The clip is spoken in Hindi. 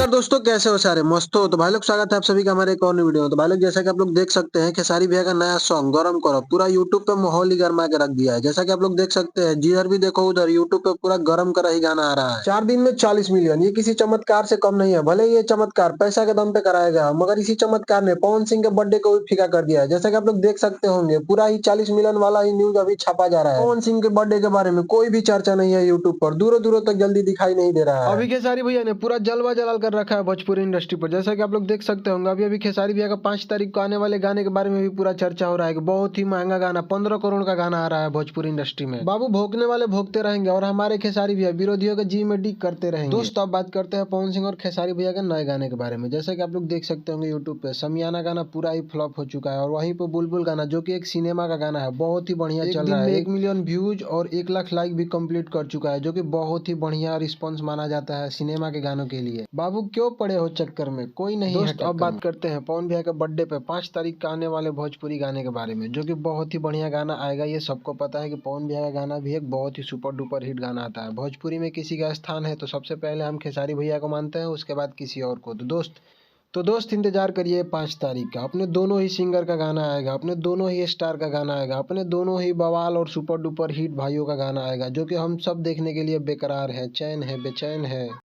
नमस्कार दोस्तों, कैसे हो सारे? मस्त हो? तो भाई लोग स्वागत है आप सभी का हमारे एक और नई वीडियो में। तो भाई लोग जैसा कि आप लोग देख सकते हैं खेसारी भैया का नया सॉन्ग गरम करो पूरा यूट्यूब पे माहौल ही गरमा के रख दिया है। जैसा कि आप लोग देख सकते हैं जिधर भी देखो उधर यूट्यूब पे पूरा गरम करा ही गाना आ रहा है। 4 दिन में 40 मिलियन, ये किसी चमत्कार से कम नहीं है। भले ये चमत्कार पैसा के दम पे कराया गया हो, मगर इसी चमत्कार ने पवन सिंह के बर्थडे को भी फीका कर दिया है। जैसा कि आप लोग देख सकते होंगे पूरा ही 40 मिलियन वाला ही न्यूज अभी छापा जा रहा है। पवन सिंह के बर्थडे के बारे में कोई भी चर्चा नहीं है यूट्यूब पर, दूरों दूरों तक जल्दी दिखाई नहीं दे रहा है। अभी खेसारी भैया ने पूरा जलवा जलाल कर रखा है भोजपुरी इंडस्ट्री पर। जैसा कि आप लोग देख सकते होंगे अभी खेसारी भैया का 5 तारीख को आने वाले गाने के बारे में भी पूरा चर्चा हो रहा है कि बहुत ही महंगा गाना 15 करोड़ का गाना आ रहा है भोजपुरी इंडस्ट्री में। बाबू भोंकने वाले भोंकते रहेंगे और हमारे खेसारी भैया विरोधियों के जी में डी करते रहेंगे। दोस्तों अब बात करते हैं पवन सिंह और खेसारी भैया के नए गाने के बारे में। जैसा कि आप लोग देख सकते होंगे यूट्यूब पे समियाना गाना पूरा ही फ्लॉप हो चुका है और वहीं पे बुलबुल गाना जो कि एक सिनेमा का गाना है बहुत ही बढ़िया चल रहा है। 1 मिलियन व्यूज और 1 लाख लाइक भी कंप्लीट कर चुका है जो कि बहुत ही बढ़िया रिस्पॉन्स माना जाता है सिनेमा के गानों के लिए। बाबू क्यों पड़े हो चक्कर में, कोई नहीं है। दोस्त अब बात करते हैं पवन भैया के बर्थडे पे 5 तारीख का आने वाले भोजपुरी गाने के बारे में जो कि बहुत ही बढ़िया गाना आएगा। ये सबको पता है कि पवन भैया का गाना भी एक बहुत ही सुपर डुपर हिट गाना आता है। भोजपुरी में किसी का स्थान है तो सबसे पहले हम खेसारी भैया को मानते हैं, उसके बाद किसी और को। तो दोस्त इंतजार करिए 5 तारीख का। अपने दोनों ही सिंगर का गाना आएगा, अपने दोनों ही स्टार का गाना आएगा, अपने दोनों ही बवाल और सुपर डुपर हिट भाइयों का गाना आएगा जो कि हम सब देखने के लिए बेकरार है, चैन है, बेचैन है।